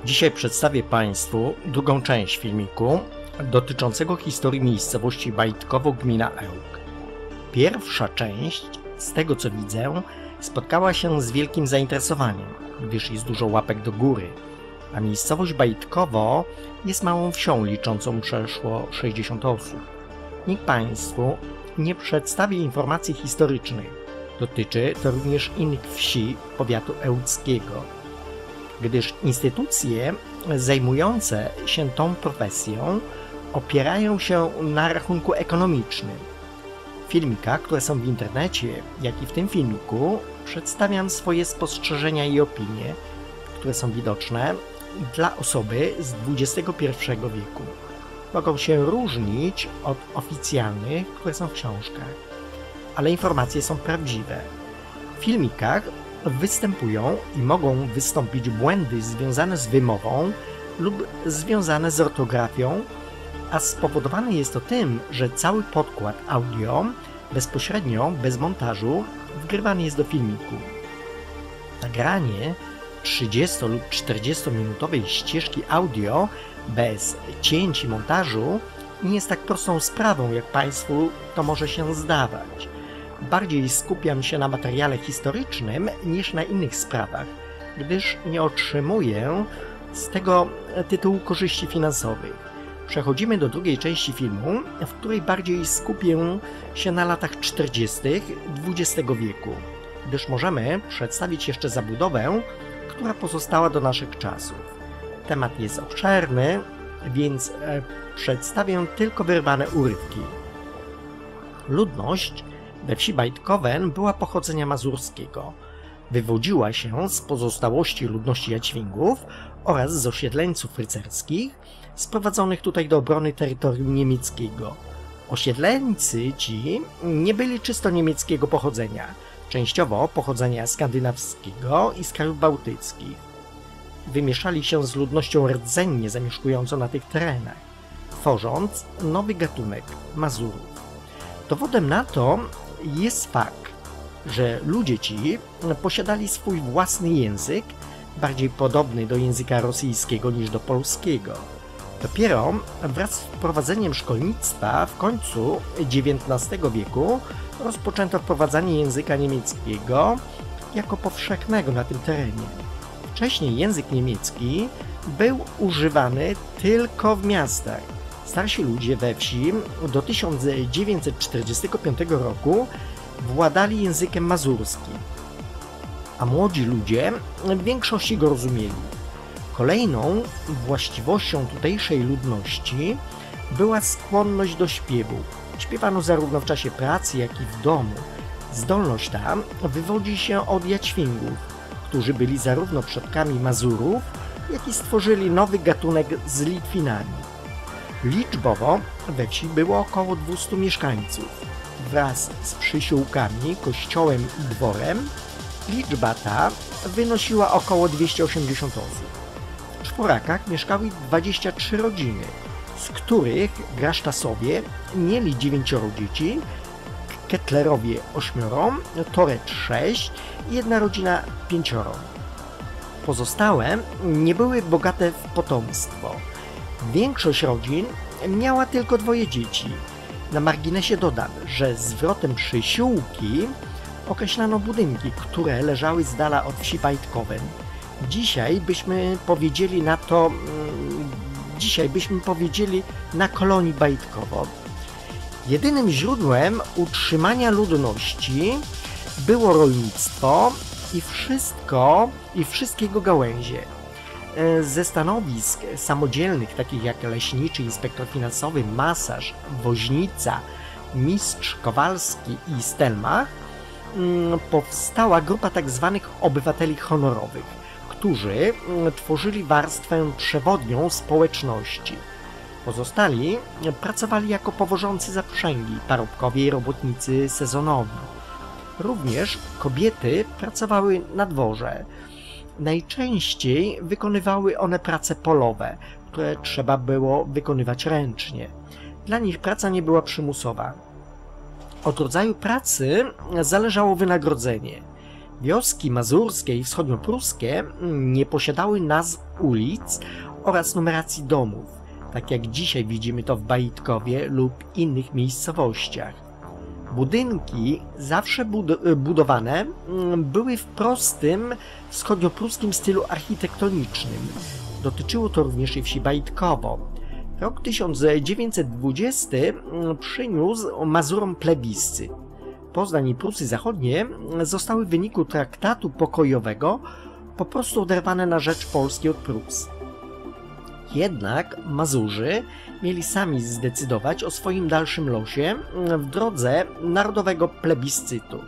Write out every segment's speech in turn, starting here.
Dzisiaj przedstawię Państwu drugą część filmiku dotyczącego historii miejscowości Bajtkowo, gmina Ełk. Pierwsza część, z tego co widzę, spotkała się z wielkim zainteresowaniem, gdyż jest dużo łapek do góry, a miejscowość Bajtkowo jest małą wsią liczącą przeszło 60 osób. Nikt Państwu nie przedstawi informacji historycznych. Dotyczy to również innych wsi powiatu ełckiego, gdyż instytucje zajmujące się tą profesją opierają się na rachunku ekonomicznym. W filmikach, które są w internecie, jak i w tym filmiku, przedstawiam swoje spostrzeżenia i opinie, które są widoczne dla osoby z XXI wieku. Mogą się różnić od oficjalnych, które są w książkach, ale informacje są prawdziwe. W filmikach występują i mogą wystąpić błędy związane z wymową lub związane z ortografią, a spowodowane jest to tym, że cały podkład audio bezpośrednio, bez montażu, wgrywany jest do filmiku. Nagranie 30 lub 40-minutowej ścieżki audio bez cięć i montażu nie jest tak prostą sprawą, jak Państwu to może się zdawać. Bardziej skupiam się na materiale historycznym niż na innych sprawach, gdyż nie otrzymuję z tego tytułu korzyści finansowych. Przechodzimy do drugiej części filmu, w której bardziej skupię się na latach 40. XX wieku, gdyż możemy przedstawić jeszcze zabudowę, która pozostała do naszych czasów. Temat jest obszerny, więc przedstawię tylko wyrwane urywki. Ludność we wsi Bajtkowen była pochodzenia mazurskiego. Wywodziła się z pozostałości ludności Jadźwingów oraz z osiedleńców rycerskich sprowadzonych tutaj do obrony terytorium niemieckiego. Osiedleńcy ci nie byli czysto niemieckiego pochodzenia, częściowo pochodzenia skandynawskiego i z krajów bałtyckich. Wymieszali się z ludnością rdzennie zamieszkującą na tych terenach, tworząc nowy gatunek Mazurów. Dowodem na to jest fakt, że ludzie ci posiadali swój własny język, bardziej podobny do języka rosyjskiego niż do polskiego. Dopiero wraz z wprowadzeniem szkolnictwa w końcu XIX wieku rozpoczęto wprowadzanie języka niemieckiego jako powszechnego na tym terenie. Wcześniej język niemiecki był używany tylko w miastach. Starsi ludzie we wsi do 1945 roku władali językiem mazurskim, a młodzi ludzie w większości go rozumieli. Kolejną właściwością tutejszej ludności była skłonność do śpiewu. Śpiewano zarówno w czasie pracy, jak i w domu. Zdolność ta wywodzi się od Jadźwingów, którzy byli zarówno przodkami Mazurów, jak i stworzyli nowy gatunek z Litwinami. Liczbowo we wsi było około 200 mieszkańców. Wraz z przysiłkami, kościołem i dworem liczba ta wynosiła około 280 osób. W czworakach mieszkały 23 rodziny, z których Grasztasowie mieli 9 dzieci, Kettlerowie 8, Toret 6 i jedna rodzina 5. Pozostałe nie były bogate w potomstwo. Większość rodzin miała tylko 2 dzieci. Na marginesie dodam, że zwrotem przysiłki określano budynki, które leżały z dala od wsi Bajtkowen. Dzisiaj byśmy powiedzieli na kolonii Bajtkowo. Jedynym źródłem utrzymania ludności było rolnictwo i wszystkiego gałęzie. Ze stanowisk samodzielnych, takich jak leśniczy, inspektor finansowy, masaż, woźnica, mistrz kowalski i stelmach, powstała grupa tzw. obywateli honorowych, którzy tworzyli warstwę przewodnią społeczności. Pozostali pracowali jako powożący zaprzęgi, parobkowie i robotnicy sezonowi. Również kobiety pracowały na dworze. Najczęściej wykonywały one prace polowe, które trzeba było wykonywać ręcznie. Dla nich praca nie była przymusowa. Od rodzaju pracy zależało wynagrodzenie. Wioski mazurskie i wschodniopruskie nie posiadały nazw ulic oraz numeracji domów, tak jak dzisiaj widzimy to w Bajtkowie lub innych miejscowościach. Budynki, zawsze budowane, były w prostym wschodniopruskim stylu architektonicznym. Dotyczyło to również i wsi Bajtkowo. Rok 1920 przyniósł Mazurom plebiscyt. Poznań i Prusy Zachodnie zostały w wyniku traktatu pokojowego po prostu oderwane na rzecz Polski od Prus. Jednak Mazurzy mieli sami zdecydować o swoim dalszym losie w drodze narodowego plebiscytu.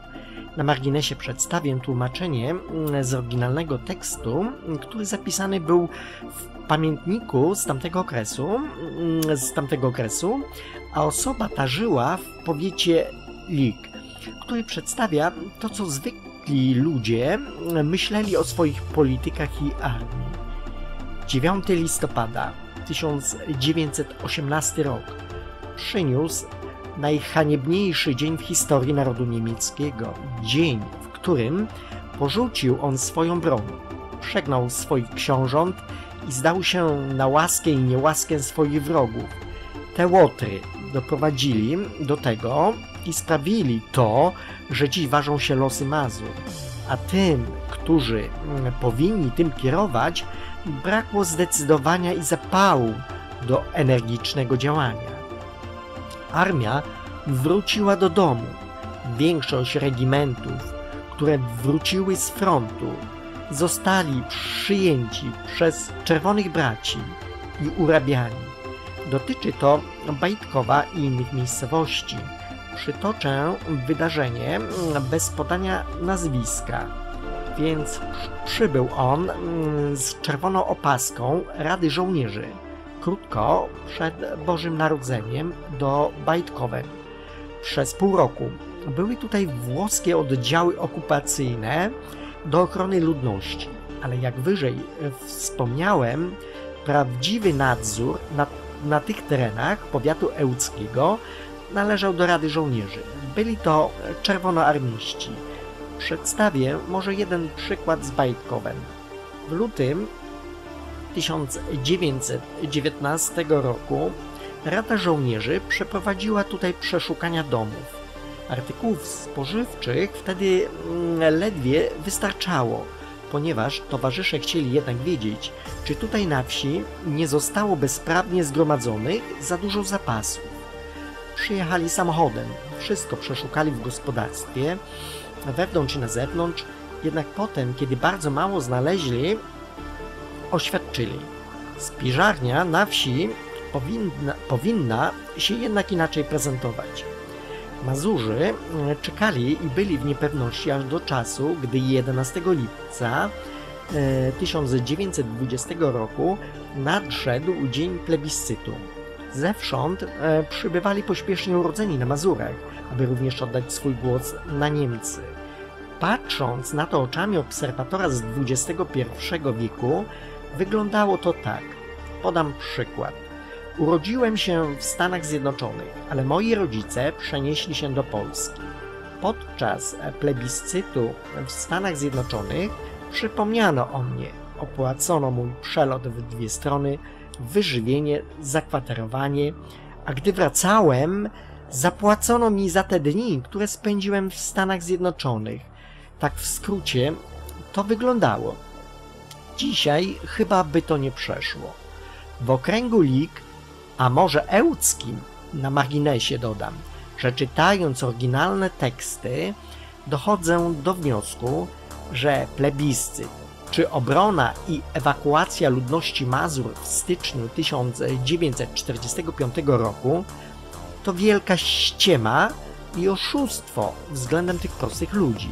Na marginesie przedstawię tłumaczenie z oryginalnego tekstu, który zapisany był w pamiętniku z tamtego okresu, a osoba ta żyła w powiecie Lik, który przedstawia to, co zwykli ludzie myśleli o swoich politykach i armii. 9 listopada 1918 rok przyniósł najhaniebniejszy dzień w historii narodu niemieckiego. Dzień, w którym porzucił on swoją broń, przegnał swoich książąt i zdał się na łaskę i niełaskę swoich wrogów. Te łotry doprowadzili do tego i sprawili to, że dziś ważą się losy Mazur, a tym, którzy powinni tym kierować, brakło zdecydowania i zapału do energicznego działania. Armia wróciła do domu. Większość regimentów, które wróciły z frontu, zostali przyjęci przez czerwonych braci i urabiani. Dotyczy to Bajtkowa i innych miejscowości. Przytoczę wydarzenie bez podania nazwiska. Więc przybył on z czerwoną opaską Rady Żołnierzy krótko przed Bożym Narodzeniem do Bajtkowen. Przez pół roku były tutaj włoskie oddziały okupacyjne do ochrony ludności, ale jak wyżej wspomniałem, prawdziwy nadzór na tych terenach powiatu ełckiego należał do Rady Żołnierzy. Byli to czerwonoarmiści. Przedstawię może jeden przykład z Bajtkowen. W lutym 1919 roku Rada Żołnierzy przeprowadziła tutaj przeszukania domów. Artykułów spożywczych wtedy ledwie wystarczało, ponieważ towarzysze chcieli jednak wiedzieć, czy tutaj na wsi nie zostało bezprawnie zgromadzonych za dużo zapasów. Przyjechali samochodem, wszystko przeszukali w gospodarstwie, wewnątrz i na zewnątrz, jednak potem, kiedy bardzo mało znaleźli, oświadczyli: spiżarnia na wsi powinna się jednak inaczej prezentować. Mazurzy czekali i byli w niepewności aż do czasu, gdy 11 lipca 1920 roku nadszedł dzień plebiscytu. Zewsząd przybywali pośpiesznie urodzeni na Mazurach, aby również oddać swój głos na Niemcy. Patrząc na to oczami obserwatora z XXI wieku, wyglądało to tak. Podam przykład. Urodziłem się w Stanach Zjednoczonych, ale moi rodzice przenieśli się do Polski. Podczas plebiscytu w Stanach Zjednoczonych przypomniano o mnie, opłacono mój przelot w dwie strony, wyżywienie, zakwaterowanie, a gdy wracałem, zapłacono mi za te dni, które spędziłem w Stanach Zjednoczonych. Tak w skrócie to wyglądało. Dzisiaj chyba by to nie przeszło. W okręgu Lik, a może ełckim, na marginesie dodam, że czytając oryginalne teksty dochodzę do wniosku, że plebiscyt czy obrona i ewakuacja ludności Mazur w styczniu 1945 roku to wielka ściema i oszustwo względem tych prostych ludzi.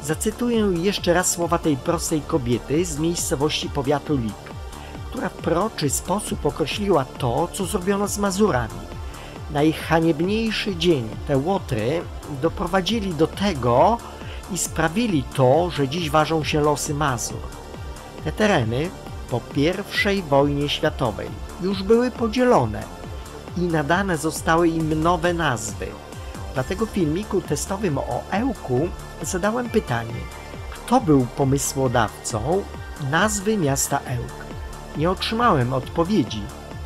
Zacytuję jeszcze raz słowa tej prostej kobiety z miejscowości powiatu Lik, która w proroczy sposób określiła to, co zrobiono z Mazurami. Najhaniebniejszy dzień te łotry doprowadzili do tego i sprawili to, że dziś ważą się losy Mazur. Te tereny po I wojnie światowej już były podzielone i nadane zostały im nowe nazwy. Dlatego w filmiku testowym o Ełku zadałem pytanie, Kto był pomysłodawcą nazwy miasta Ełk? Nie otrzymałem odpowiedzi,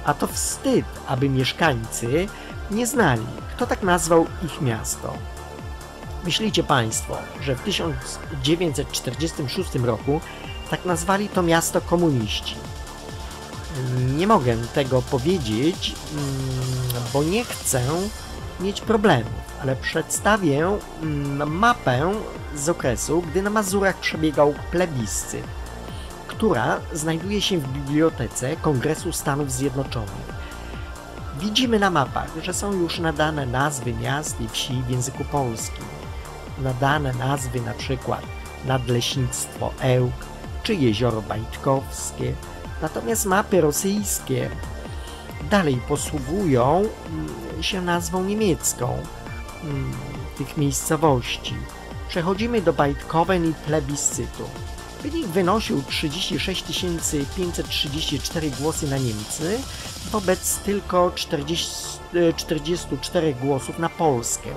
a to wstyd, aby mieszkańcy nie znali, kto tak nazwał ich miasto. Myślicie Państwo, że w 1946 roku tak nazwali to miasto komuniści? Nie mogę tego powiedzieć, bo nie chcę mieć problemów, ale przedstawię mapę z okresu, gdy na Mazurach przebiegał plebiscyt, która znajduje się w Bibliotece Kongresu Stanów Zjednoczonych. Widzimy na mapach, że są już nadane nazwy miast i wsi w języku polskim. Nadane nazwy na przykład Nadleśnictwo Ełk czy Jezioro Bajtkowskie, natomiast mapy rosyjskie dalej posługują się nazwą niemiecką tych miejscowości. Przechodzimy do Bajtkowen i plebiscytu. Wynik wynosił 36 534 głosy na Niemcy wobec tylko 44 głosów na Polskę.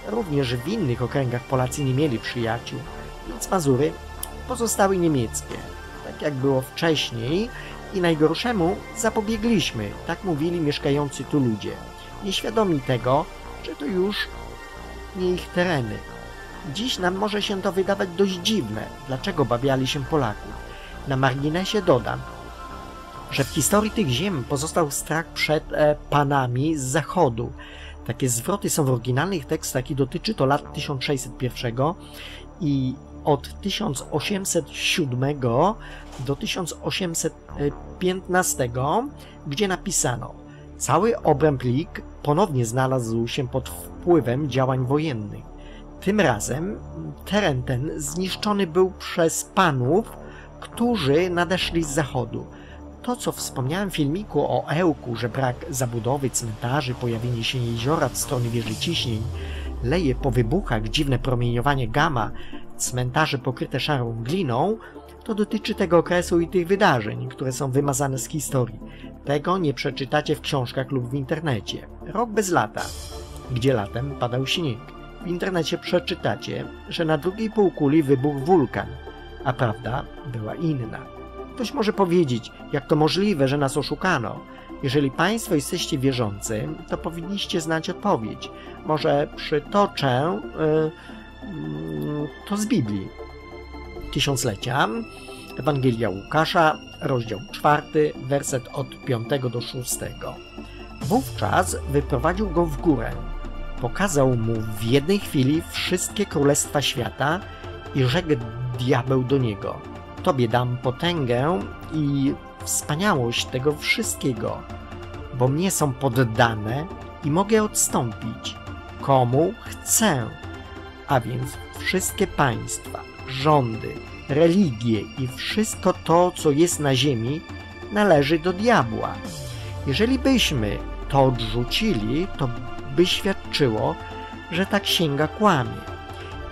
Również w innych okręgach Polacy nie mieli przyjaciół, więc Mazury pozostały niemieckie, tak jak było wcześniej, i najgorszemu zapobiegliśmy, tak mówili mieszkający tu ludzie, nieświadomi tego, że to już nie ich tereny. Dziś nam może się to wydawać dość dziwne, dlaczego bawiali się Polaków. Na marginesie dodam, że w historii tych ziem pozostał strach przed panami z zachodu. Takie zwroty są w oryginalnych tekstach i dotyczy to lat 1601 i od 1807 do 1815, gdzie napisano: cały obręb lig ponownie znalazł się pod wpływem działań wojennych. Tym razem teren ten zniszczony był przez panów, którzy nadeszli z zachodu. To, co wspomniałem w filmiku o Ełku, że brak zabudowy, cmentarzy, pojawienie się jeziora od strony wieży ciśnień, leje po wybuchach, dziwne promieniowanie gamma, cmentarze pokryte szarą gliną, to dotyczy tego okresu i tych wydarzeń, które są wymazane z historii. Tego nie przeczytacie w książkach lub w internecie. Rok bez lata, gdzie latem padał śnieg. W internecie przeczytacie, że na drugiej półkuli wybuchł wulkan, a prawda była inna. Ktoś może powiedzieć, jak to możliwe, że nas oszukano. Jeżeli Państwo jesteście wierzący, to powinniście znać odpowiedź. Może przytoczę to z Biblii. Tysiąclecia, Ewangelia Łukasza, rozdział 4, werset od 5 do 6. Wówczas wyprowadził go w górę. Pokazał mu w jednej chwili wszystkie królestwa świata i rzekł diabeł do niego: Tobie dam potęgę i wspaniałość tego wszystkiego, bo mnie są poddane i mogę odstąpić, komu chcę. A więc wszystkie państwa, rządy, religie i wszystko to, co jest na ziemi, należy do diabła. Jeżeli byśmy to odrzucili, to by świadczyło, że ta księga kłamie.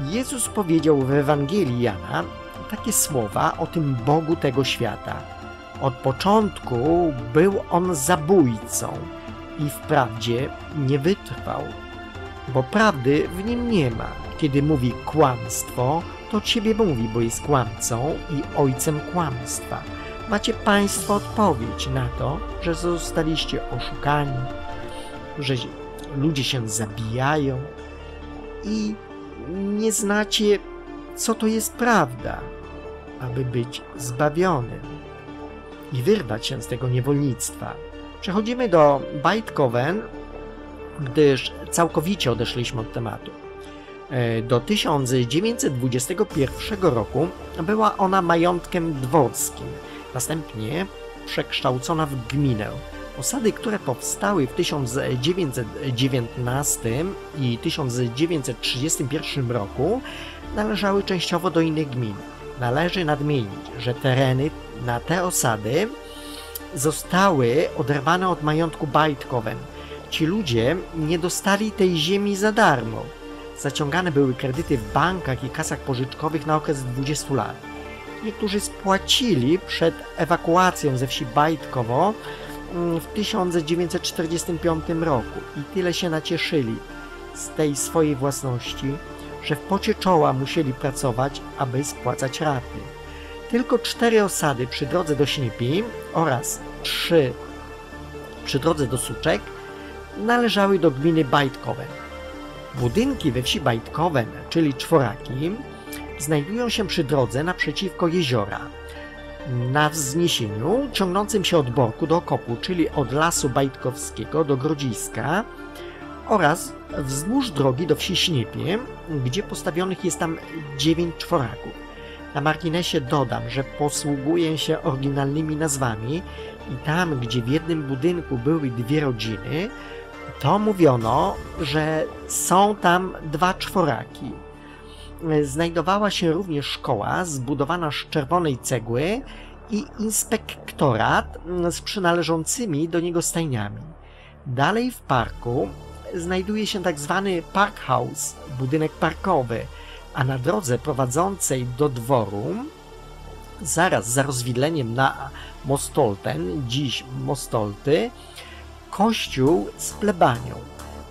Jezus powiedział w Ewangelii Jana takie słowa o tym Bogu tego świata. Od początku był on zabójcą i wprawdzie nie wytrwał, bo prawdy w nim nie ma. Kiedy mówi kłamstwo, to od siebie mówi, bo jest kłamcą i ojcem kłamstwa. Macie Państwo odpowiedź na to, że zostaliście oszukani, że ludzie się zabijają i nie znacie, co to jest prawda, aby być zbawionym i wyrwać się z tego niewolnictwa. Przechodzimy do Bajtkowen, gdyż całkowicie odeszliśmy od tematu. Do 1921 roku była ona majątkiem dworskim, następnie przekształcona w gminę. Osady, które powstały w 1919 i 1931 roku, należały częściowo do innych gmin. Należy nadmienić, że tereny na te osady zostały oderwane od majątku Bajtkowen. Ci ludzie nie dostali tej ziemi za darmo. Zaciągane były kredyty w bankach i kasach pożyczkowych na okres 20 lat. Niektórzy spłacili przed ewakuacją ze wsi Bajtkowo w 1945 roku i tyle się nacieszyli z tej swojej własności, że w pocie czoła musieli pracować, aby spłacać raty. Tylko 4 osady przy drodze do Śnipi oraz 3 przy drodze do Suczek należały do gminy Bajtkowen. Budynki we wsi Bajtkowen, czyli czworaki, znajdują się przy drodze naprzeciwko jeziora, na wzniesieniu ciągnącym się od Borku do Okopu, czyli od Lasu Bajtkowskiego do Grodziska, oraz wzdłuż drogi do wsi Śniepie, gdzie postawionych jest tam 9 czworaków. Na marginesie dodam, że posługuję się oryginalnymi nazwami i tam, gdzie w jednym budynku były 2 rodziny, to mówiono, że są tam 2 czworaki. Znajdowała się również szkoła zbudowana z czerwonej cegły i inspektorat z przynależącymi do niego stajniami. Dalej w parku znajduje się tzw. Park House, budynek parkowy, a na drodze prowadzącej do dworu, zaraz za rozwidleniem na Mostolten, dziś Mostolty, kościół z plebanią.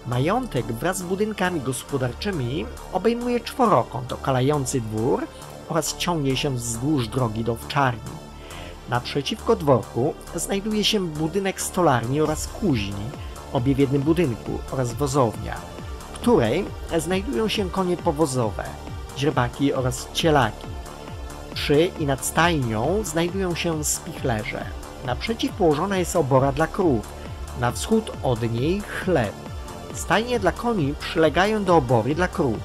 Majątek wraz z budynkami gospodarczymi obejmuje czworokąt okalający dwór oraz ciągnie się wzdłuż drogi do owczarni. Naprzeciwko dworku znajduje się budynek stolarni oraz kuźni, obie w jednym budynku, oraz wozownia, w której znajdują się konie powozowe, źrebaki oraz cielaki. Przy i nad stajnią znajdują się spichlerze. Naprzeciw położona jest obora dla krów, na wschód od niej chleb. Stajnie dla koni przylegają do obory dla krów.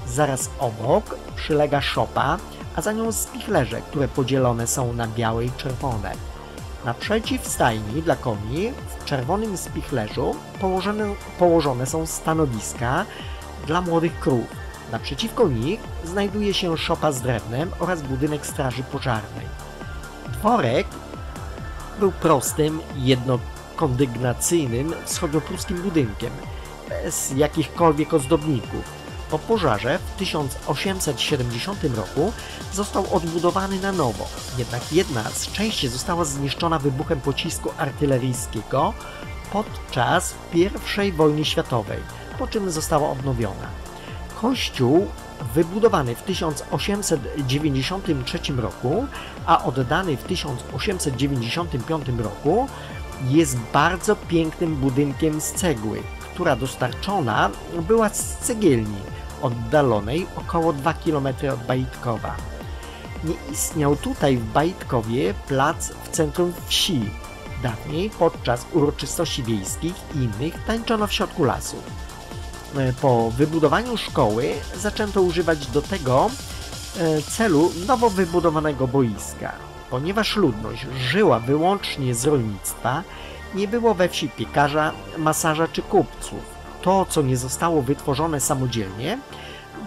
Zaraz obok przylega szopa, a za nią spichlerze, które podzielone są na białe i czerwone. Naprzeciw stajni dla koni w czerwonym spichlerzu położone są stanowiska dla młodych krów. Naprzeciwko nich znajduje się szopa z drewnem oraz budynek straży pożarnej. Dworek był prostym, jednokondygnacyjnym wschodniopruskim budynkiem, bez jakichkolwiek ozdobników. Po pożarze w 1870 roku został odbudowany na nowo, jednak jedna z części została zniszczona wybuchem pocisku artyleryjskiego podczas I wojny światowej, po czym została odnowiona. Kościół wybudowany w 1893 roku, a oddany w 1895 roku, jest bardzo pięknym budynkiem z cegły, która dostarczona była z cegielni oddalonej około 2 km od Bajtkowa. Nie istniał tutaj w Bajtkowie plac w centrum wsi. Dawniej podczas uroczystości wiejskich i innych tańczono w środku lasu. Po wybudowaniu szkoły zaczęto używać do tego celu nowo wybudowanego boiska. Ponieważ ludność żyła wyłącznie z rolnictwa, nie było we wsi piekarza, masaża czy kupców. To, co nie zostało wytworzone samodzielnie,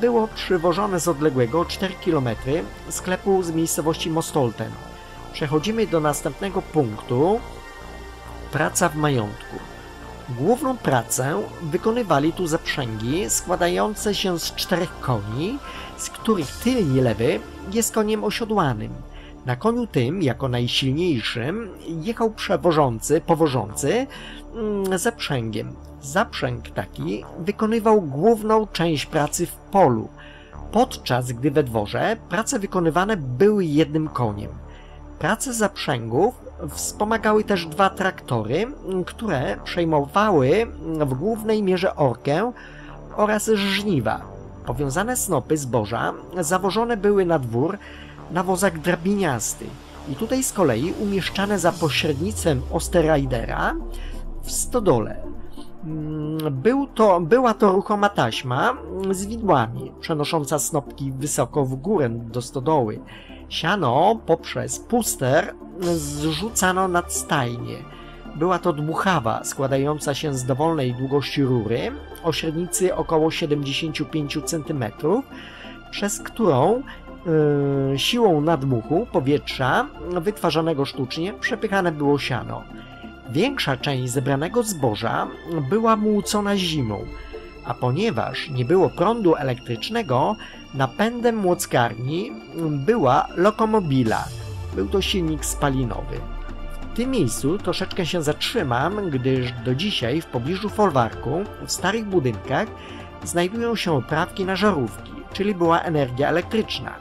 było przywożone z odległego o 4 km sklepu z miejscowości Mostolten. Przechodzimy do następnego punktu. Praca w majątku. Główną pracę wykonywali tu zaprzęgi składające się z 4 koni, z których tylni lewy jest koniem osiodłanym. Na koniu tym, jako najsilniejszym, jechał powożący zaprzęgiem. Zaprzęg taki wykonywał główną część pracy w polu, podczas gdy we dworze prace wykonywane były jednym koniem. Pracę zaprzęgów wspomagały też 2 traktory, które przejmowały w głównej mierze orkę oraz żniwa. Powiązane snopy zboża zawożone były na dwór na wozach drabiniastych i tutaj z kolei umieszczane za pośrednictwem Osterridera w stodole. Była to ruchoma taśma z widłami, przenosząca snopki wysoko w górę do stodoły. Siano poprzez puster zrzucano nad stajnie. Była to dmuchawa składająca się z dowolnej długości rury o średnicy około 75 cm, przez którą siłą nadmuchu powietrza wytwarzanego sztucznie przepychane było siano. Większa część zebranego zboża była młócona zimą, a ponieważ nie było prądu elektrycznego, napędem młockarni była lokomobila. Był to silnik spalinowy. W tym miejscu troszeczkę się zatrzymam, gdyż do dzisiaj w pobliżu folwarku, w starych budynkach, znajdują się oprawki na żarówki, czyli była energia elektryczna,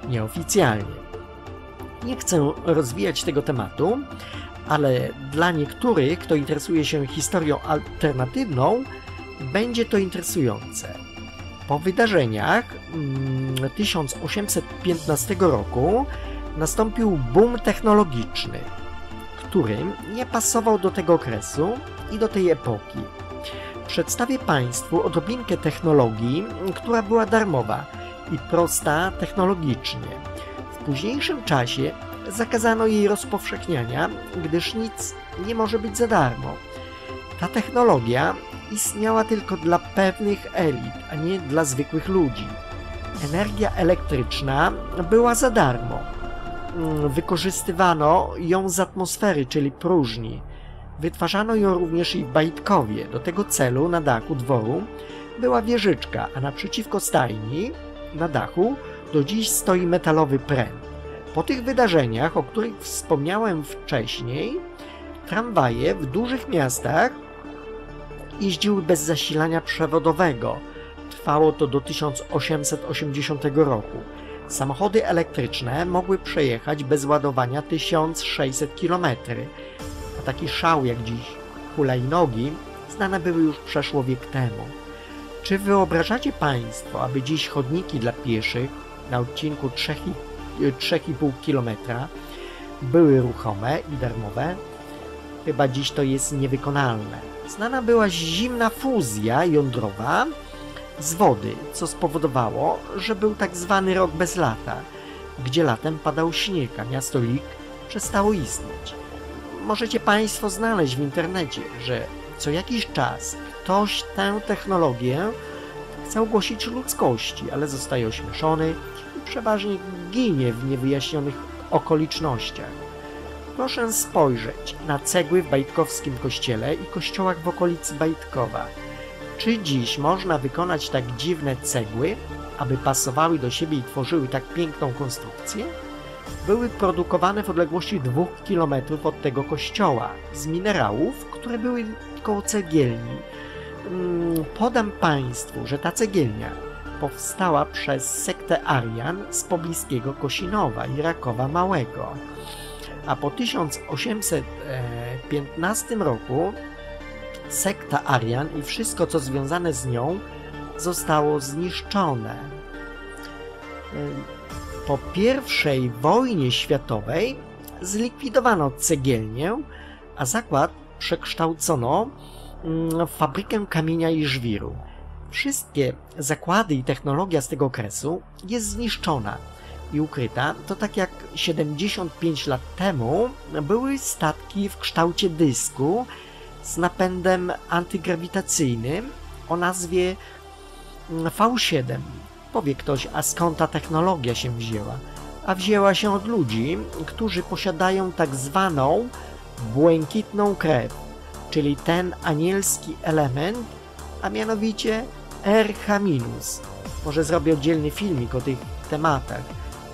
nieoficjalnie. Nie chcę rozwijać tego tematu, ale dla niektórych, kto interesuje się historią alternatywną, będzie to interesujące. Po wydarzeniach 1815 roku nastąpił boom technologiczny, który nie pasował do tego okresu i do tej epoki. Przedstawię Państwu odrobinkę technologii, która była darmowa i prosta technologicznie. W późniejszym czasie zakazano jej rozpowszechniania, gdyż nic nie może być za darmo. Ta technologia istniała tylko dla pewnych elit, a nie dla zwykłych ludzi. Energia elektryczna była za darmo. Wykorzystywano ją z atmosfery, czyli próżni. Wytwarzano ją również i w Bajtkowie. Do tego celu na dachu dworu była wieżyczka, a naprzeciwko stajni, na dachu, do dziś stoi metalowy pręt. Po tych wydarzeniach, o których wspomniałem wcześniej, tramwaje w dużych miastach jeździły bez zasilania przewodowego. Trwało to do 1880 roku. Samochody elektryczne mogły przejechać bez ładowania 1600 km, a taki szał jak dziś hulajnogi znane były już przeszło wiek temu. Czy wyobrażacie Państwo, aby dziś chodniki dla pieszych na odcinku 3,5 km były ruchome i darmowe? Chyba dziś to jest niewykonalne. Znana była zimna fuzja jądrowa z wody, co spowodowało, że był tak zwany rok bez lata, gdzie latem padał śnieg, a miasto Lik przestało istnieć. Możecie Państwo znaleźć w internecie, że co jakiś czas ktoś tę technologię chce ogłosić ludzkości, ale zostaje ośmieszony i przeważnie ginie w niewyjaśnionych okolicznościach. Proszę spojrzeć na cegły w bajtkowskim kościele i kościołach w okolicy Bajtkowa. Czy dziś można wykonać tak dziwne cegły, aby pasowały do siebie i tworzyły tak piękną konstrukcję? Były produkowane w odległości 2 km od tego kościoła, z minerałów, które były koło cegielni. Podam Państwu, że ta cegielnia powstała przez sektę Arian z pobliskiego Kosinowa i Rakowa Małego. A po 1815 roku sekta Arian i wszystko, co związane z nią, zostało zniszczone. Po I wojnie światowej zlikwidowano cegielnię, a zakład przekształcono w fabrykę kamienia i żwiru. Wszystkie zakłady i technologia z tego okresu jest zniszczona i ukryta. To tak jak 75 lat temu były statki w kształcie dysku z napędem antygrawitacyjnym o nazwie V7. Powie ktoś, a skąd ta technologia się wzięła? A wzięła się od ludzi, którzy posiadają tak zwaną błękitną krew, czyli ten anielski element, a mianowicie RH-. Może zrobię oddzielny filmik o tych tematach,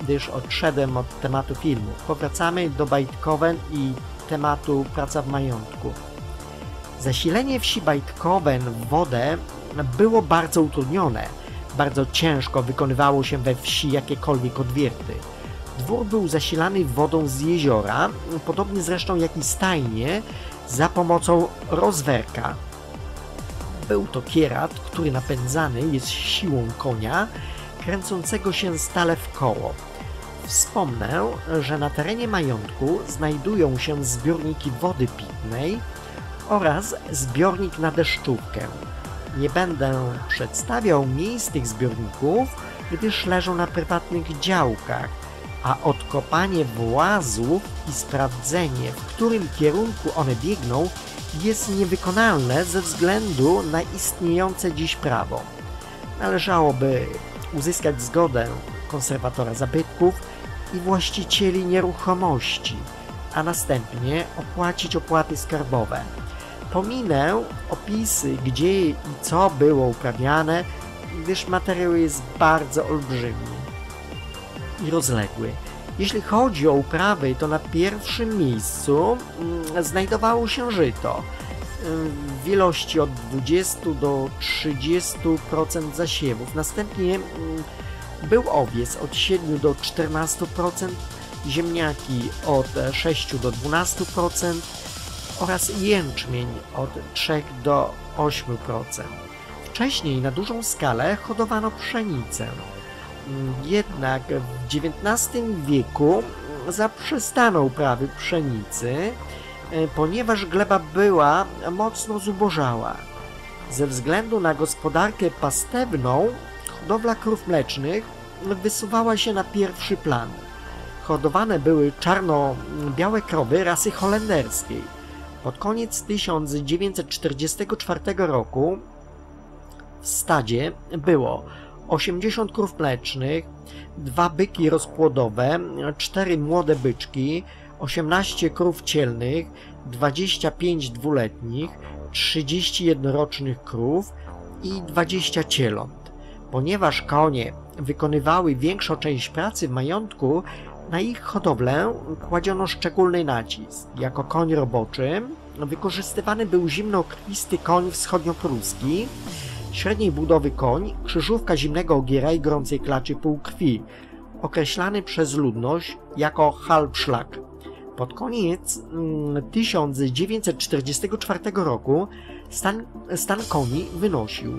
gdyż odszedłem od tematu filmu. Powracamy do Bajtkowen i tematu praca w majątku. Zasilenie wsi Bajtkowen w wodę było bardzo utrudnione. Bardzo ciężko wykonywało się we wsi jakiekolwiek odwierty. Dwór był zasilany wodą z jeziora, podobnie zresztą jak i stajnie, za pomocą rozwerka. Był to kierat, który napędzany jest siłą konia, kręcącego się stale w koło. Wspomnę, że na terenie majątku znajdują się zbiorniki wody pitnej oraz zbiornik na deszczówkę. Nie będę przedstawiał miejsc tych zbiorników, gdyż leżą na prywatnych działkach, a odkopanie włazów i sprawdzenie, w którym kierunku one biegną, jest niewykonalne ze względu na istniejące dziś prawo. Należałoby uzyskać zgodę konserwatora zabytków i właścicieli nieruchomości, a następnie opłacić opłaty skarbowe. Pominę opisy, gdzie i co było uprawiane, gdyż materiał jest bardzo olbrzymi i rozległy. Jeśli chodzi o uprawy, to na pierwszym miejscu znajdowało się żyto. w ilości od 20 do 30% zasiewów. Następnie był owiec od 7 do 14%, ziemniaki od 6 do 12% oraz jęczmień od 3 do 8%. Wcześniej na dużą skalę hodowano pszenicę. Jednak w XIX wieku zaprzestano uprawy pszenicy, ponieważ gleba była mocno zubożała. Ze względu na gospodarkę pastewną hodowla krów mlecznych wysuwała się na pierwszy plan. Hodowane były czarno-białe krowy rasy holenderskiej. Pod koniec 1944 roku w stadzie było 80 krów mlecznych, 2 byki rozpłodowe, 4 młode byczki, 18 krów cielnych, 25 dwuletnich, 30 jednorocznych krów i 20 cieląt. Ponieważ konie wykonywały większą część pracy w majątku, na ich hodowlę kładziono szczególny nacisk. Jako koń roboczy wykorzystywany był zimnokrwisty koń wschodniopruski, średniej budowy koń, krzyżówka zimnego ogiera i gorącej klaczy półkrwi, określany przez ludność jako Halbschlag. Pod koniec 1944 roku stan koni wynosił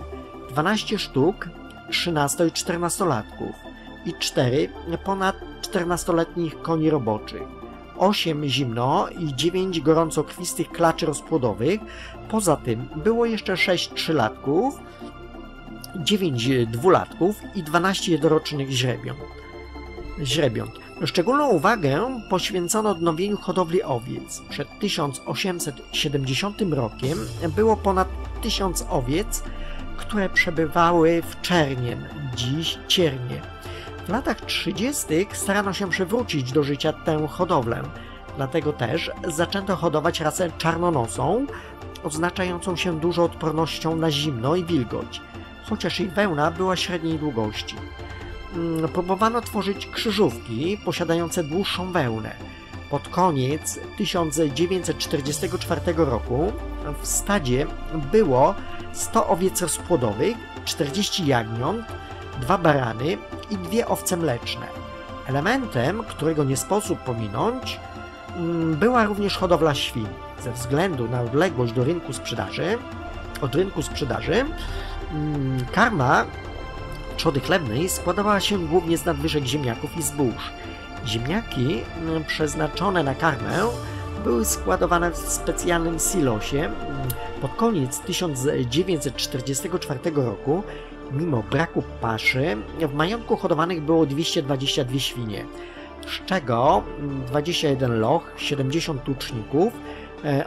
12 sztuk 13- i 14-latków i 4 ponad 14-letnich koni roboczych, 8 zimno- i 9 gorącokrwistych klaczy rozpłodowych. Poza tym było jeszcze 6 3-latków, 9 dwulatków i 12 jednorocznych źrebiąt. Szczególną uwagę poświęcono odnowieniu hodowli owiec. Przed 1870 rokiem było ponad 1000 owiec, które przebywały w Czernien, dziś Ciernie. W latach 30. starano się przywrócić do życia tę hodowlę, dlatego też zaczęto hodować rasę czarnonosą, odznaczającą się dużą odpornością na zimno i wilgoć, chociaż ich wełna była średniej długości. Próbowano tworzyć krzyżówki posiadające dłuższą wełnę. Pod koniec 1944 roku w stadzie było 100 owiec rozpłodowych, 40 jagniąt, 2 barany i 2 owce mleczne. Elementem, którego nie sposób pominąć, była również hodowla świń. Ze względu na odległość od rynku sprzedaży, karma trzody chlewnej składała się głównie z nadwyżek ziemniaków i zbóż. Ziemniaki przeznaczone na karmę były składowane w specjalnym silosie. Pod koniec 1944 roku, mimo braku paszy, w majątku hodowanych było 222 świnie, z czego 21 loch, 70 tuczników,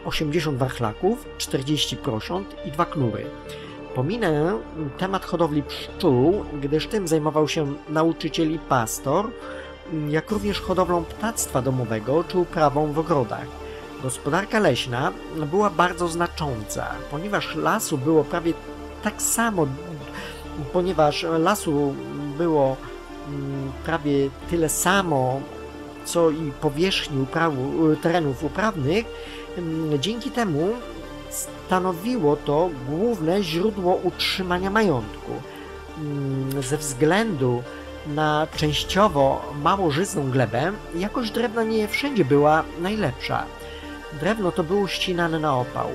80 warchlaków, 40 prosiąt i 2 knury. Pominę temat hodowli pszczół, gdyż tym zajmował się nauczyciel i pastor, jak również hodowlą ptactwa domowego czy uprawą w ogrodach. Gospodarka leśna była bardzo znacząca, ponieważ lasu było prawie tyle samo, co i powierzchni terenów uprawnych. Dzięki temu stanowiło to główne źródło utrzymania majątku. Ze względu na częściowo mało żyzną glebę, jakość drewna nie wszędzie była najlepsza. Drewno to było ścinane na opał.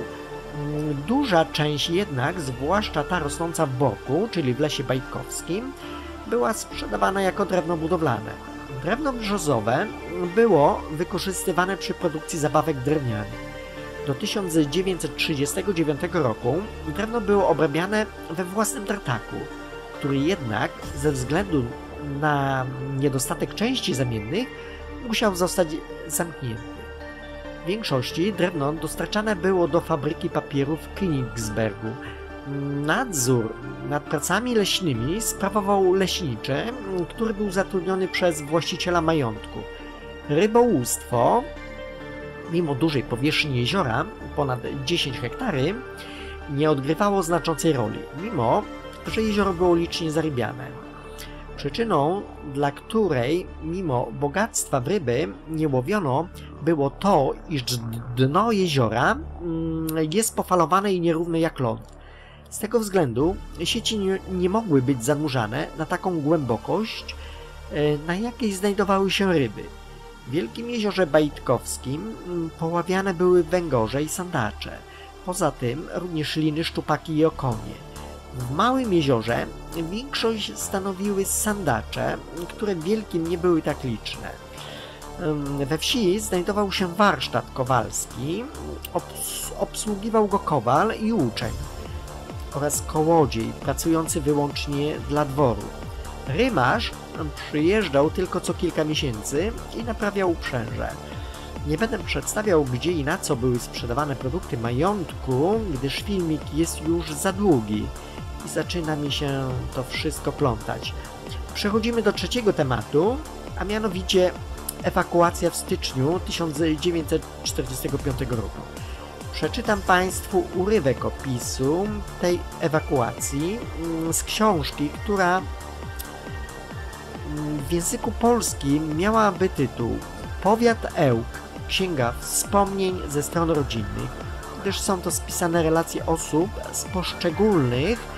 Duża część jednak, zwłaszcza ta rosnąca w Borku, czyli w Lesie Bajkowskim, była sprzedawana jako drewno budowlane. Drewno brzozowe było wykorzystywane przy produkcji zabawek drewnianych. Do 1939 roku drewno było obrabiane we własnym tartaku, który jednak ze względu na niedostatek części zamiennych musiał zostać zamknięty. W większości drewno dostarczane było do fabryki papieru w Königsbergu. Nadzór nad pracami leśnymi sprawował leśniczy, który był zatrudniony przez właściciela majątku. Rybołówstwo, mimo dużej powierzchni jeziora, ponad 10 hektary, nie odgrywało znaczącej roli, mimo że jezioro było licznie zarybiane. Przyczyną, dla której mimo bogactwa w ryby nie łowiono, było to, iż dno jeziora jest pofalowane i nierówne jak ląd. Z tego względu sieci nie mogły być zanurzane na taką głębokość, na jakiej znajdowały się ryby. W Wielkim Jeziorze Bajtkowskim poławiane były węgorze i sandacze. Poza tym również liny, szczupaki i okonie. W Małym Jeziorze większość stanowiły sandacze, które w Wielkim nie były tak liczne. We wsi znajdował się warsztat kowalski, obsługiwał go kowal i uczeń oraz kołodziej pracujący wyłącznie dla dworu. Rymarz przyjeżdżał tylko co kilka miesięcy i naprawiał uprzęże. Nie będę przedstawiał, gdzie i na co były sprzedawane produkty majątku, gdyż filmik jest już za długi i zaczyna mi się to wszystko plątać. Przechodzimy do trzeciego tematu, a mianowicie ewakuacja w styczniu 1945 roku. Przeczytam Państwu urywek opisu tej ewakuacji z książki, która w języku polskim miałaby tytuł Powiat Ełk, księga wspomnień ze stron rodzinnych, gdyż są to spisane relacje osób z poszczególnych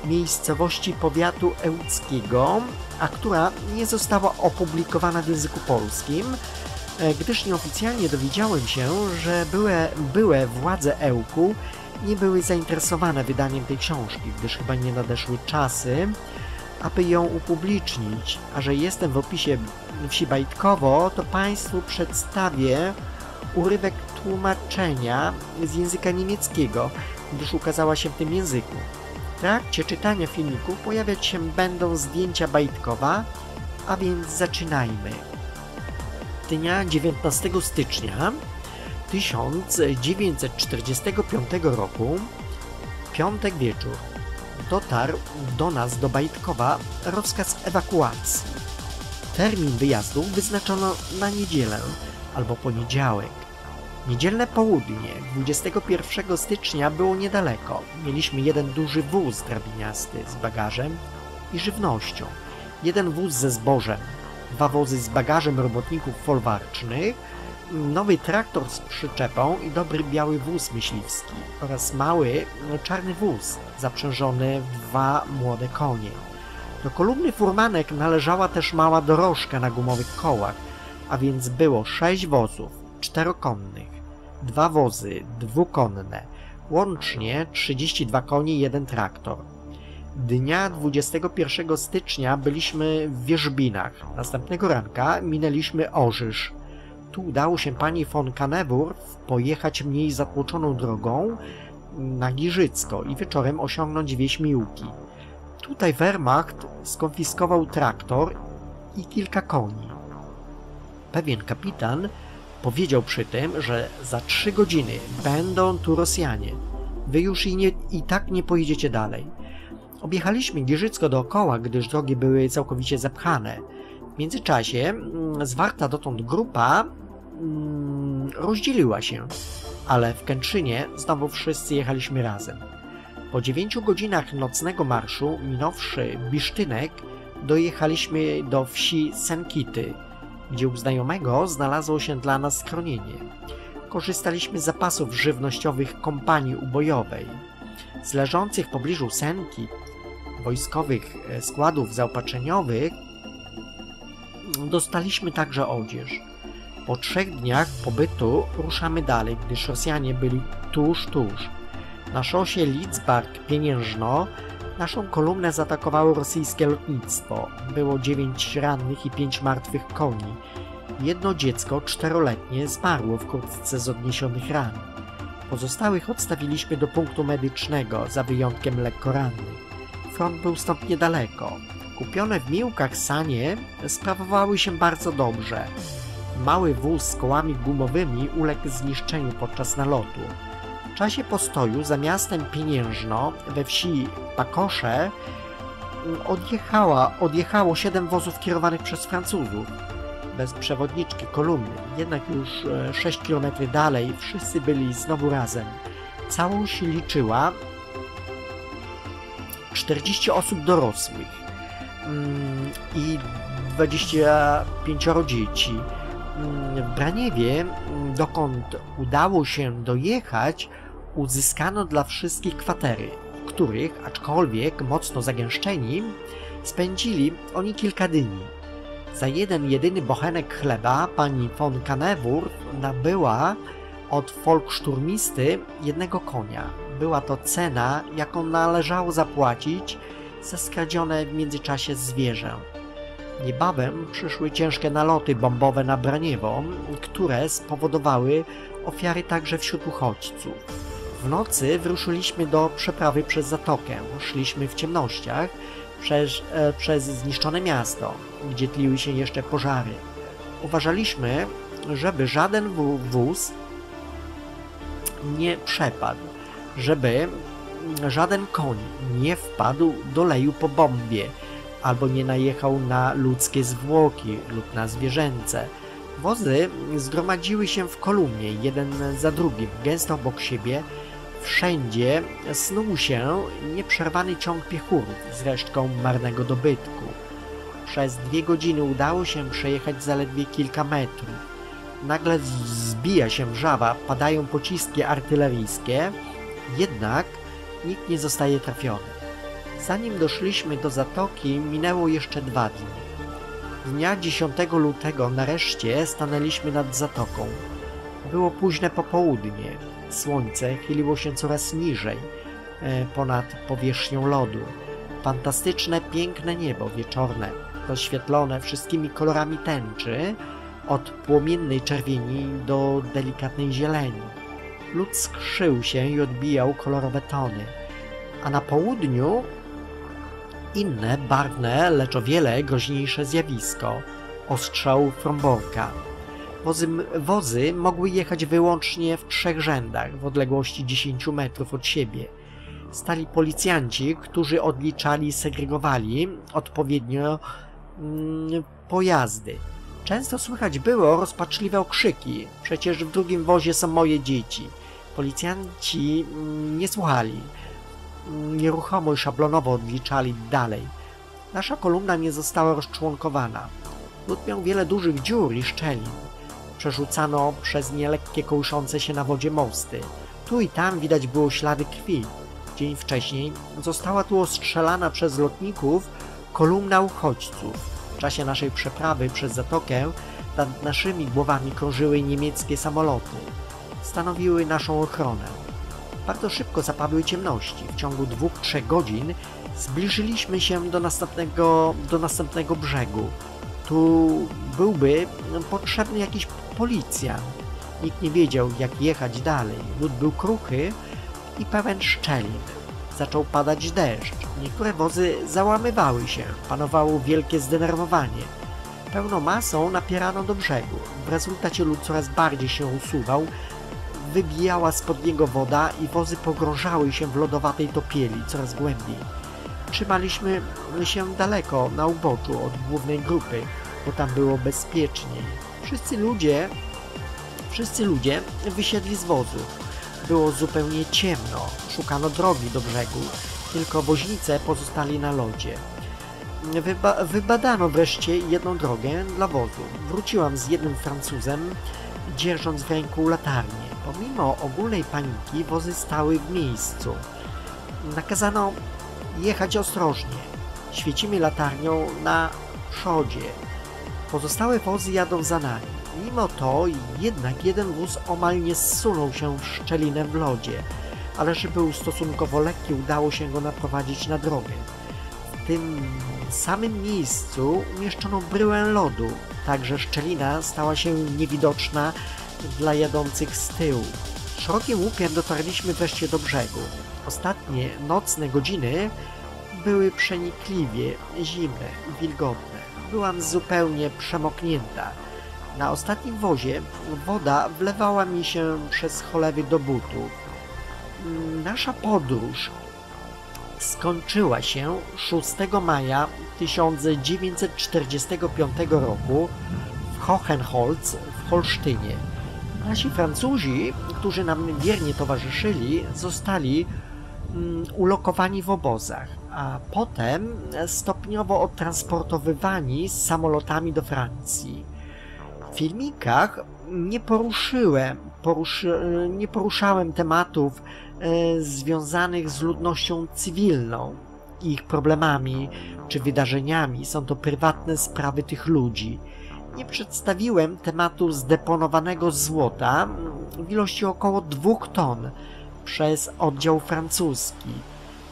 miejscowości powiatu ełckiego, a która nie została opublikowana w języku polskim, gdyż nieoficjalnie dowiedziałem się, że były władze Ełku nie były zainteresowane wydaniem tej książki, gdyż chyba nie nadeszły czasy, aby ją upublicznić, a że jestem w opisie wsi Bajtkowo, to Państwu przedstawię urywek tłumaczenia z języka niemieckiego, gdyż ukazała się w tym języku. W trakcie czytania filmików pojawiać się będą zdjęcia Bajtkowa, a więc zaczynajmy. Dnia 19 stycznia 1945 roku, piątek wieczór, dotarł do nas do Bajtkowa rozkaz ewakuacji. Termin wyjazdu wyznaczono na niedzielę albo poniedziałek. Niedzielne południe 21 stycznia było niedaleko. Mieliśmy jeden duży wóz drabiniasty z bagażem i żywnością, jeden wóz ze zbożem, dwa wozy z bagażem robotników folwarcznych, nowy traktor z przyczepą i dobry biały wóz myśliwski oraz mały czarny wóz zaprzężony w dwa młode konie. Do kolumny furmanek należała też mała dorożka na gumowych kołach, a więc było 6 wozów czterokonnych, 2 wozy dwukonne, łącznie 32 konie i jeden traktor. Dnia 21 stycznia byliśmy w Wierzbinach. Następnego ranka minęliśmy Orzysz. Tu udało się pani von Kanewurf pojechać mniej zatłoczoną drogą na Giżycko i wieczorem osiągnąć wieś Miłki. Tutaj Wehrmacht skonfiskował traktor i kilka koni. Pewien kapitan powiedział przy tym, że za 3 godziny będą tu Rosjanie. Wy już i tak nie pojedziecie dalej. Objechaliśmy Giżycko dookoła, gdyż drogi były całkowicie zapchane. W międzyczasie zwarta dotąd grupa rozdzieliła się, ale w Kętrzynie znowu wszyscy jechaliśmy razem. Po 9 godzinach nocnego marszu, minąwszy Bisztynek, dojechaliśmy do wsi Senkity, gdzie u znajomego znalazło się dla nas schronienie. Korzystaliśmy z zapasów żywnościowych kompanii ubojowej. Z leżących w pobliżu Senkit wojskowych składów zaopatrzeniowych dostaliśmy także odzież. Po 3 dniach pobytu ruszamy dalej, gdyż Rosjanie byli tuż. Na szosie Lidzbark-Pieniężno naszą kolumnę zaatakowało rosyjskie lotnictwo. Było 9 rannych i 5 martwych koni. Jedno dziecko 4-letnie zmarło wkrótce z odniesionych ran. Pozostałych odstawiliśmy do punktu medycznego, za wyjątkiem lekko rannych. Front był stąd niedaleko. Kupione w Miłkach sanie sprawowały się bardzo dobrze. Mały wóz z kołami gumowymi uległ zniszczeniu podczas nalotu. W czasie postoju za miastem Pieniężno we wsi Pakosze odjechało 7 wozów kierowanych przez Francuzów. Bez przewodniczki kolumny, jednak już 6 km dalej wszyscy byli znowu razem. Całość liczyła 40 osób dorosłych. i 25 dzieci. W Braniewie, dokąd udało się dojechać, uzyskano dla wszystkich kwatery, w których, aczkolwiek mocno zagęszczeni, spędzili oni kilka dni. Za jeden jedyny bochenek chleba pani von Kanewurf nabyła od folkszturmisty jednego konia. Była to cena, jaką należało zapłacić za skradzione w międzyczasie zwierzę. Niebawem przyszły ciężkie naloty bombowe na Braniewo, które spowodowały ofiary także wśród uchodźców. W nocy wyruszyliśmy do przeprawy przez zatokę. Szliśmy w ciemnościach przez zniszczone miasto, gdzie tliły się jeszcze pożary. Uważaliśmy, żeby żaden wóz nie przepadł, żeby żaden koń nie wpadł do leju po bombie, albo nie najechał na ludzkie zwłoki lub na zwierzęce. Wozy zgromadziły się w kolumnie, jeden za drugim, gęsto obok siebie. Wszędzie snuł się nieprzerwany ciąg piechurów z resztką marnego dobytku. Przez 2 godziny udało się przejechać zaledwie kilka metrów. Nagle zbija się wrzawa, padają pociski artyleryjskie, jednak nikt nie zostaje trafiony. Zanim doszliśmy do zatoki, minęło jeszcze 2 dni. Dnia 10 lutego nareszcie stanęliśmy nad zatoką. Było późne popołudnie. Słońce chyliło się coraz niżej ponad powierzchnią lodu. Fantastyczne, piękne niebo wieczorne, rozświetlone wszystkimi kolorami tęczy, od płomiennej czerwieni do delikatnej zieleni. Lód skrzył się i odbijał kolorowe tony, a na południu inne, barwne, lecz o wiele groźniejsze zjawisko – ostrzał Fromborka. Wozy mogły jechać wyłącznie w 3 rzędach w odległości 10 metrów od siebie. Stali policjanci, którzy odliczali i segregowali odpowiednio pojazdy. Często słychać było rozpaczliwe okrzyki: przecież w drugim wozie są moje dzieci. Policjanci nie słuchali. Nieruchomo i szablonowo odliczali dalej. Nasza kolumna nie została rozczłonkowana. Lód miał wiele dużych dziur i szczelin. Przerzucano przez nie lekkie kołyszące się na wodzie mosty. Tu i tam widać było ślady krwi. Dzień wcześniej została tu ostrzelana przez lotników kolumna uchodźców. W czasie naszej przeprawy przez zatokę nad naszymi głowami krążyły niemieckie samoloty. Stanowiły naszą ochronę. Bardzo szybko zapadły ciemności. W ciągu 2-3 godzin zbliżyliśmy się do następnego brzegu. Tu byłby potrzebny jakiś policjant. Nikt nie wiedział, jak jechać dalej. Lód był kruchy i pełen szczelin. Zaczął padać deszcz. Niektóre wozy załamywały się. Panowało wielkie zdenerwowanie. Pełną masą napierano do brzegu. W rezultacie lód coraz bardziej się usuwał. Wybijała spod niego woda i wozy pogrążały się w lodowatej topieli coraz głębiej. Trzymaliśmy się daleko na uboczu od głównej grupy, bo tam było bezpieczniej. Wszyscy ludzie wysiedli z wozów. Było zupełnie ciemno. Szukano drogi do brzegu. Tylko woźnice pozostali na lodzie. Wybadano wreszcie jedną drogę dla wozu. Wróciłam z jednym Francuzem, dzierżąc w ręku latarnię. Pomimo ogólnej paniki wozy stały w miejscu. Nakazano jechać ostrożnie. Świecimy latarnią na przodzie. Pozostałe wozy jadą za nami. Mimo to jednak jeden wóz omal nie zsunął się w szczelinę w lodzie, ale że był stosunkowo lekki, udało się go naprowadzić na drogę. W tym samym miejscu umieszczono bryłę lodu, tak że szczelina stała się niewidoczna dla jadących z tyłu. Szerokim łukiem dotarliśmy wreszcie do brzegu. Ostatnie nocne godziny były przenikliwie zimne i wilgotne. Byłam zupełnie przemoknięta. Na ostatnim wozie woda wlewała mi się przez cholewy do butów. Nasza podróż skończyła się 6 maja 1945 roku w Hohenholz w Holsztynie. Nasi Francuzi, którzy nam wiernie towarzyszyli, zostali ulokowani w obozach, a potem stopniowo odtransportowywani samolotami do Francji. W filmikach nie poruszałem tematów związanych z ludnością cywilną, ich problemami czy wydarzeniami. Są to prywatne sprawy tych ludzi. Nie przedstawiłem tematu zdeponowanego złota w ilości około 2 ton przez oddział francuski.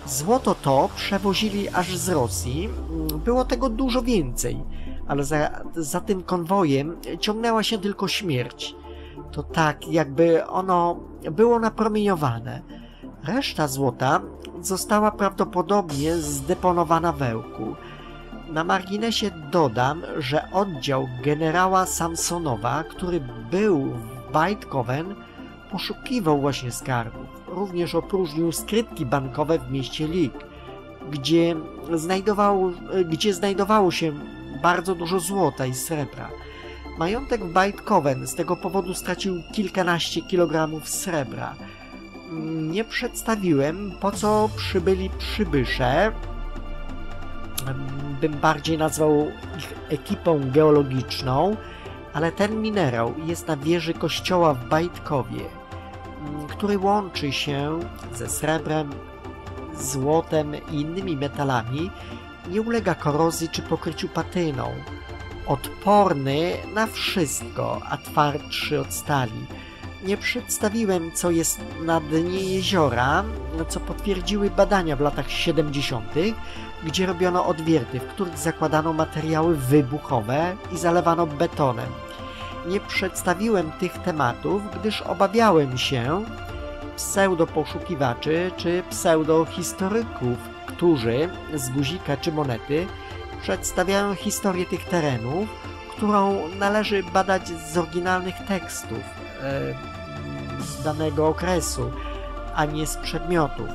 Złoto to przewozili aż z Rosji. Było tego dużo więcej, ale za tym konwojem ciągnęła się tylko śmierć. To tak, jakby ono było napromieniowane. Reszta złota została prawdopodobnie zdeponowana w Ełku. Na marginesie dodam, że oddział generała Samsonowa, który był w Baitkowen, poszukiwał właśnie skarbów. Również opróżnił skrytki bankowe w mieście Lik, gdzie znajdowało się bardzo dużo złota i srebra. Majątek w Baitkowen z tego powodu stracił kilkanaście kilogramów srebra. Nie przedstawiłem, po co przybyli przybysze. Bym bardziej nazwał ich ekipą geologiczną, ale ten minerał jest na wieży kościoła w Bajtkowie, który łączy się ze srebrem, złotem i innymi metalami, nie ulega korozji czy pokryciu patyną. Odporny na wszystko, a twardszy od stali. Nie przedstawiłem, co jest na dnie jeziora, co potwierdziły badania w latach 70., gdzie robiono odwierty, w których zakładano materiały wybuchowe i zalewano betonem. Nie przedstawiłem tych tematów, gdyż obawiałem się pseudoposzukiwaczy czy pseudohistoryków, którzy z guzika czy monety przedstawiają historię tych terenów, którą należy badać z oryginalnych tekstów z danego okresu, a nie z przedmiotów.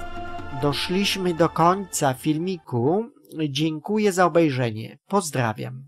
Doszliśmy do końca filmiku. Dziękuję za obejrzenie. Pozdrawiam.